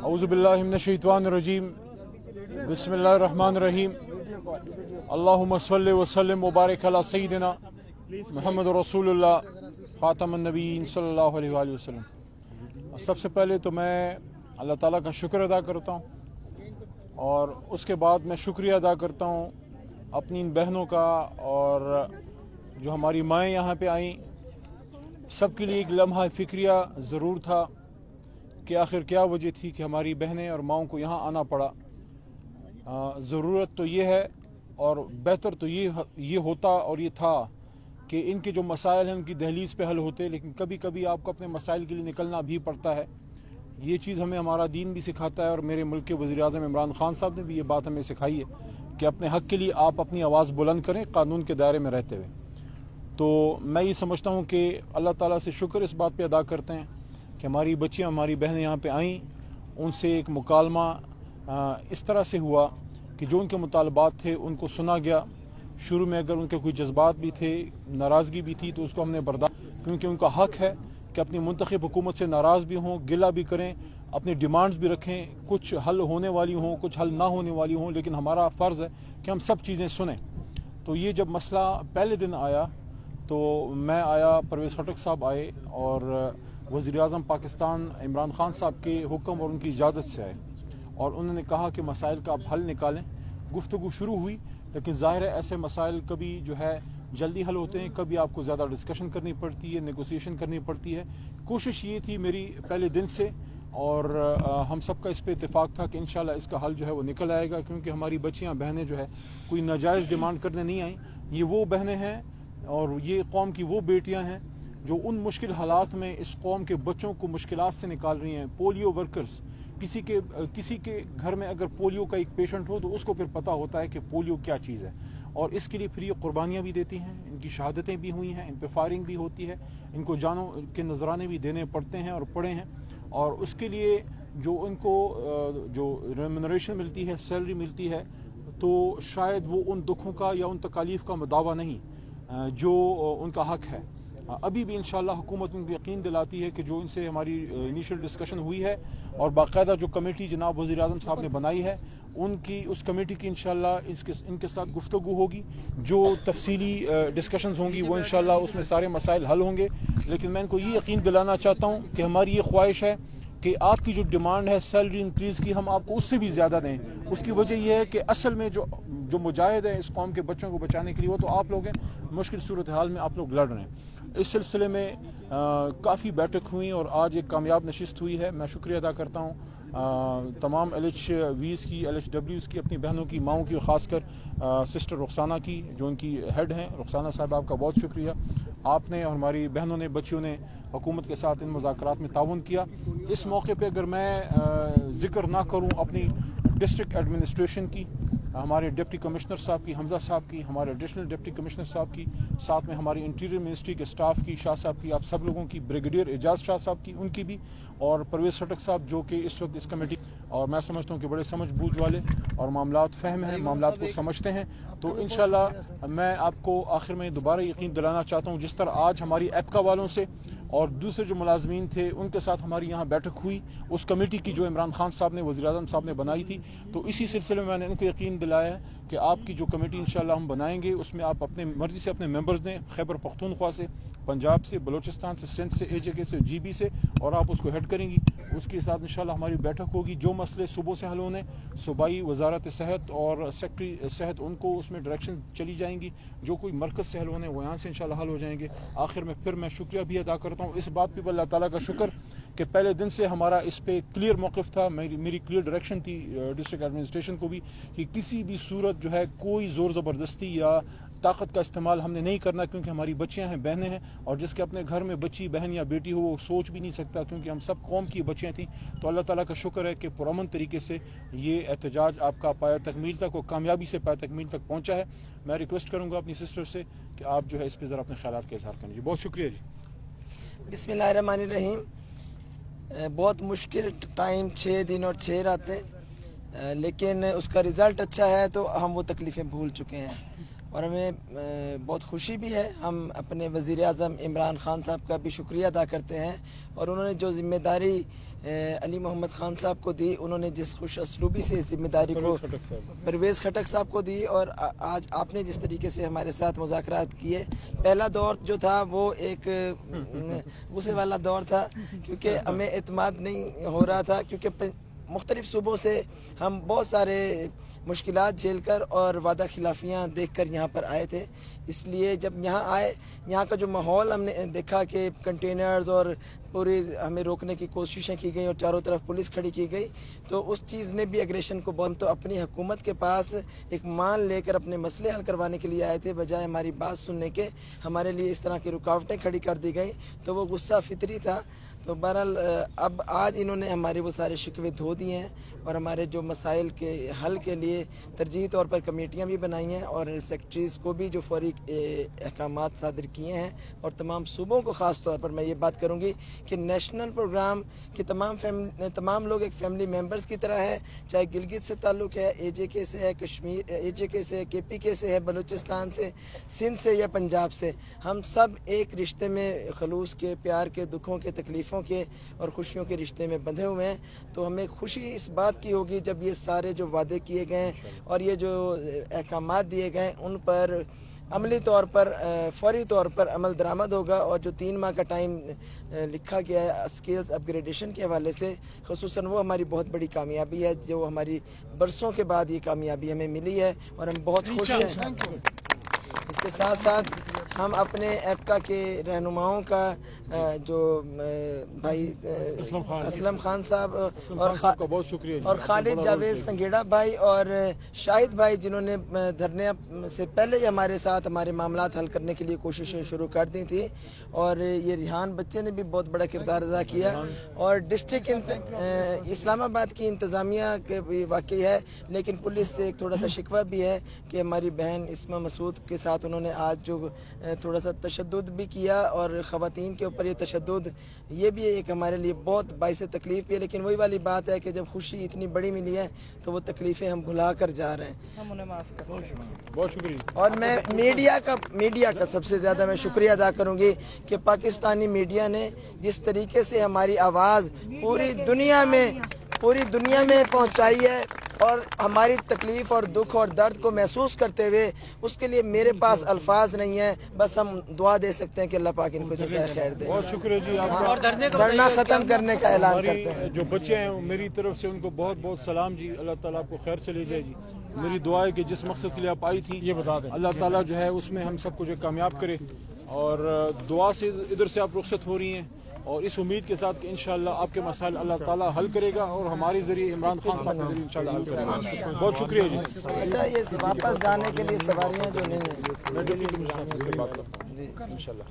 औज़ु बिल्लाहि मिनश्शैतानिर्रजीम बिस्मिल्लाहिर्रहमानिर्रहीम अल्लाहुम्मा सल्लि व सल्लिम व बारिक अला सय्यिदिना मुहम्मद रसूलुल्लाह ख़ातमुन नबिय्यीन सल्लल्लाहु अलैहि वसल्लम। सबसे पहले तो मैं अल्लाह ताला का शुक्र अदा करता हूँ और उसके बाद मैं शुक्रिया अदा करता हूँ अपनी इन बहनों का और जो हमारी माएँ यहाँ पे आईं। सबके लिए एक लम्हा फ़िक्रिया ज़रूर था कि आखिर क्या वजह थी कि हमारी बहनें और माओं को यहाँ आना पड़ा। ज़रूरत तो ये है और बेहतर तो ये होता और ये था कि इनके जो मसाइल हैं उनकी दहलीज़ पे हल होते, लेकिन कभी कभी आपको अपने मसाइल के लिए निकलना भी पड़ता है। ये चीज़ हमें हमारा दीन भी सिखाता है और मेरे मुल्क के वज़ीर-ए-आज़म इमरान खान साहब ने भी ये बात हमें सिखाई है कि अपने हक़ के लिए आप अपनी आवाज़ बुलंद करें कानून के दायरे में रहते हुए। तो मैं ये समझता हूँ कि अल्लाह ताला से शुक्र इस बात पे अदा करते हैं कि हमारी बच्चियाँ हमारी बहनें यहाँ पे आईं, उनसे एक मुकालमा इस तरह से हुआ कि जो उनके मुतालबात थे उनको सुना गया। शुरू में अगर उनके कोई जज्बात भी थे, नाराज़गी भी थी, तो उसको हमने बर्दाश्त, क्योंकि उनका हक़ है कि अपनी मुंतखब हुकूमत से नाराज़ भी हों, गिला भी करें, अपनी डिमांड्स भी रखें, कुछ हल होने वाली हों, कुछ हल ना होने वाली हों, लेकिन हमारा फ़र्ज़ है कि हम सब चीज़ें सुनें। तो ये जब मसला पहले दिन आया तो मैं आया, परवेज़ खटक साहब आए और वज़ीर-ए-आज़म पाकिस्तान इमरान खान साहब के हुक्म और उनकी इजाज़त से आए और उन्होंने कहा कि मसाइल का आप हल निकालें। गुफ्तगू शुरू हुई, लेकिन ज़ाहिर है ऐसे मसाइल कभी जो है जल्दी हल होते हैं, कभी आपको ज़्यादा डिस्कशन करनी पड़ती है, नेगोशिएशन करनी पड़ती है। कोशिश ये थी मेरी पहले दिन से और हम सबका इस पे इत्तेफाक था कि इंशाल्लाह इसका हल जो है वो निकल आएगा, क्योंकि हमारी बच्चियाँ बहनें जो है कोई नाजायज़ डिमांड करने नहीं आई। ये वो बहनें हैं और ये कौम की वो बेटियाँ हैं जो उन मुश्किल हालात में इस कौम के बच्चों को मुश्किलात से निकाल रही हैं। पोलियो वर्कर्स, किसी के घर में अगर पोलियो का एक पेशेंट हो तो उसको फिर पता होता है कि पोलियो क्या चीज़ है, और इसके लिए फिर ये कुर्बानियाँ भी देती हैं, इनकी शहादतें भी हुई हैं, इन पे फायरिंग भी होती है, इनको जानों के नजराने भी देने पड़ते हैं और पड़े हैं, और उसके लिए जो इनको जो रेम्यूनरेशन मिलती है, सैलरी मिलती है, तो शायद वो उन दुखों का या उन तकालीफ का दावा नहीं जो उनका हक है। अभी भी इंशाल्लाह हुकूमत उनको यकीन दिलाती है कि जो इनसे हमारी इनिशियल डिस्कशन हुई है और बाकायदा जो कमेटी जनाब वज़ीर-ए-आज़म साहब ने बनाई है, उनकी उस कमेटी की इंशाल्लाह इनके साथ गुफ्तगू होगी, जो तफसीली डिस्कशंस होंगी वो इंशाल्लाह उसमें सारे मसाइल हल होंगे। लेकिन मैं इनको ये यकीन दिलाना चाहता हूँ कि हमारी ये ख्वाहिश है कि आपकी जो डिमांड है सैलरी इंक्रीज़ की, हम आपको उससे भी ज़्यादा दें। उसकी वजह यह है कि असल में जो मुजाहिद हैं इस कौम के बच्चों को बचाने के लिए वो तो आप लोग हैं, मुश्किल सूरत हाल में आप लोग लड़ रहे हैं। इस सिलसिले में काफ़ी बैठक हुई और आज एक कामयाब नशिस्त हुई है। मैं शुक्रिया अदा करता हूँ तमाम LHVs की, LHWs की, अपनी बहनों की, माओं की, और ख़ासकर सिस्टर रुखसाना की जो उनकी हेड हैं। रुखसाना साहब आपका बहुत शुक्रिया, आपने और हमारी बहनों ने, बच्चियों ने हुकूमत के साथ इन मुज़ाकरात में ताउन किया। इस मौके पर अगर मैं ज़िक्र ना करूँ अपनी डिस्ट्रिक्ट एडमिनिस्ट्रेशन की, हमारे डिप्टी कमिश्नर साहब की, हमजा साहब की, हमारे एडिशनल डिप्टी कमिश्नर साहब की, साथ में हमारी इंटीरियर मिनिस्ट्री के स्टाफ की, शाह साहब की, आप सब लोगों की, ब्रिगेडियर एजाज शाह साहब की, उनकी भी, और परवेज़ खटक साहब जो कि इस वक्त इस कमेटी, और मैं समझता हूँ कि बड़े समझ बूझ वाले और मामलात फ़हम हैं, मामलात को समझते हैं। तो इंशाल्लाह मैं आपको आखिर में दोबारा यकीन दिलाना चाहता हूँ, जिस तरह आज हमारी एपका वालों से और दूसरे जो मुलाजमीन थे उनके साथ हमारी यहाँ बैठक हुई उस कमेटी की जो इमरान खान साहब ने, वज़ीर-ए-आज़म साहब ने बनाई थी, तो इसी सिलसिले में मैंने उनको यकीन दिलाया है कि आपकी जो कमेटी इंशाल्लाह हम बनाएंगे उसमें आप अपने मर्ज़ी से अपने मेंबर्स दें, खैबर पख्तूनख्वा से, पंजाब से, बलूचिस्तान से, सिंध से, AJK से, GB से, और आप उसको हेड करेंगी। उसके साथ इंशाल्लाह हमारी बैठक होगी। जो मसले सुबह से हल होने, सूबाई वजारत सेहत और सेक्रेटरी सेहत उनको उसमें डायरेक्शन चली जाएंगी, जो कोई मरकज़ से हल होने वो यहाँ से इंशाल्लाह हल हो जाएंगे। आखिर में फिर मैं शुक्रिया भी अदा करता हूँ इस बात पर, अल्लाह ताला का शुक्र कि पहले दिन से हमारा इस पर क्लियर मौक़िफ़ था, मेरी क्लियर डायरेक्शन थी डिस्ट्रिक्ट एडमिनिस्ट्रेशन को भी कि किसी भी सूरत जो है कोई ज़ोर ज़बरदस्ती या ताकत का इस्तेमाल हमने नहीं करना, क्योंकि हमारी बच्चियां हैं, बहनें हैं, और जिसके अपने घर में बच्ची, बहन या बेटी हो वो सोच भी नहीं सकता, क्योंकि हम सब कौम की बच्चियां थीं। तो अल्लाह ताला का शुक्र है कि पुरअमन तरीके से ये एहतजाज आपका पाया तकमील तक और कामयाबी से पाया तकमील तक पहुँचा है। मैं रिक्वेस्ट करूँगा अपनी सिस्टर से कि आप जो है इस पर ज़रा अपने ख्यालात का इज़हार करें। जी बहुत शुक्रिया जी। बिस्मिल्लाहिर्रहमानिर्रहीम। बहुत मुश्किल टाइम 6 दिन और 6 रातें, लेकिन उसका रिज़ल्ट अच्छा है तो हम वो तकलीफ़ें भूल चुके हैं। اور ہمیں بہت خوشی بھی ہے. ہم اپنے وزیر اعظم عمران خان صاحب کا بھی شکریہ ادا کرتے ہیں, اور انہوں نے جو ذمہ داری علی محمد خان صاحب کو دی, انہوں نے جس خوش اسلوبی سے اس ذمہ داری کو پرویز خٹک صاحب کو دی, اور آج آپ نے جس طریقے سے ہمارے ساتھ مذاکرات کیے. پہلا دور جو تھا وہ ایک غصے والا دور تھا, کیونکہ ہمیں اعتماد نہیں ہو رہا تھا, کیونکہ مختلف صوبوں سے ہم بہت سارے مشکلات جھیل کر اور وعدہ خلافیاں دیکھ کر یہاں پر آئے تھے. اس لیے جب یہاں آئے, یہاں کا جو ماحول ہم نے دیکھا کہ کنٹینرز اور پوری ہمیں روکنے کی کوششیں کی گئیں اور چاروں طرف پولیس کھڑی کی گئی, تو اس چیز نے بھی اگریشن کو بند. تو اپنی حکومت کے پاس ایک مان لے کر اپنے مسئلے حل کروانے کے لیے آئے تھے, بجائے ہماری بات سننے کے ہمارے لیے اس طرح کی رکاوٹیں کھڑی کر دی گئیں. تو وہ غصہ فطری تھا. تو بہرحال اب آج انہوں نے ہمارے وہ سارے شکوے دھو دیے ہیں, اور ہمارے جو مسائل کے حل کے لیے ترجیحی طور پر کمیٹیاں بھی بنائی ہیں, اور سیکرٹریز کو بھی جو فوری احکامات صادر کیے ہیں. اور تمام صوبوں کو خاص طور پر میں یہ بات کروں گی کہ نیشنل پروگرام کے تمام لوگ ایک فیملی ممبرز کی طرح ہے, چاہے گلگت سے تعلق ہے, اے جے کے سے ہے, کشمیر اے جے کے سے, کے پی کے سے ہے, بلوچستان سے, سندھ سے یا پنجاب سے, ہم سب ایک رشتے میں خلوص کے, پیار کے, دکھوں کے, تکلیفوں کے اور خوشیوں کے رشتے میں بندھے ہوئے ہیں. تو ہمیں خوشی اس بات کی ہوگی جب یہ سارے جو وعدے کیے گئے اور یہ جو احکامات دیے گئے ان پر عملی طور پر فوری طور پر عمل درآمد ہوگا. اور جو 3 ماہ کا ٹائم لکھا گیا ہے اسکلز اپ گریڈیشن کے حوالے سے, خصوصاً وہ ہماری بہت بڑی کامیابی ہے, جو ہماری برسوں کے بعد یہ کامیابی ہمیں ملی ہے, اور ہم بہت خوش ہیں. اس کے ساتھ ساتھ ہم اپنے ایپکا کے رہنماؤں کا جو بھائی اسلم خان صاحب بہت شکریہ, اور خالد جاوید سنگیڑا بھائی اور شاہد بھائی, جنہوں نے دھرنے سے پہلے ہی ہمارے ساتھ ہمارے معاملات حل کرنے کے لیے کوششیں شروع کر دی تھی. اور یہ ریحان بچے نے بھی بہت بڑا کردار ادا کیا. اور ڈسٹرکٹ اسلام آباد کی انتظامیہ کے بھی واقعی ہے, لیکن پولیس سے ایک تھوڑا سا شکوہ بھی ہے کہ ہماری بہن اسما مسعود کے ساتھ انہوں نے آج جو تھوڑا سا تشدد بھی کیا, اور خواتین کے اوپر یہ تشدد, یہ بھی ایک ہمارے لیے بہت باعث تکلیف بھی ہے. لیکن وہی والی بات ہے کہ جب خوشی اتنی بڑی ملی ہے تو وہ تکلیفیں ہم بھلا کر جا رہے ہیں. ہم انہیں معاف کرتے ہیں. بہت شکریہ. اور میں میڈیا کا سب سے زیادہ میں شکریہ ادا کروں گی کہ پاکستانی میڈیا نے جس طریقے سے ہماری آواز پوری دنیا میں پہنچائی ہے, اور ہماری تکلیف اور دکھ اور درد کو محسوس کرتے ہوئے, اس کے لیے میرے پاس الفاظ نہیں ہیں, بس ہم دعا دے سکتے ہیں کہ اللہ پاک ان کو جزائے خیر دے. بہت شکریہ جی آپ کا. دھرنا ختم کرنے کا اعلان کرتے ہیں. جو بچے ہیں میری طرف سے ان کو بہت بہت سلام جی, اللہ تعالیٰ آپ کو خیر سے لے جائے جی. میری دعا ہے کہ جس مقصد کے لیے آپ آئی تھی, یہ بتا دیں, اللہ تعالیٰ جو ہے اس میں ہم سب کو جو کامیاب کرے. اور دعا سے ادھر سے آپ رخصت ہو رہی ہیں, اور اس امید کے ساتھ کہ انشاءاللہ آپ کے مسائل اللہ تعالیٰ حل کرے گا, اور ہمارے ذریعے عمران خان صاحب کے ذریعے انشاءاللہ حل کرے گا. بہت شکریہ جی. اچھا, یہ واپس جانے کے لیے سواریاں جو نہیں ہیں, میں جو بات کرتا ہوں انشاءاللہ.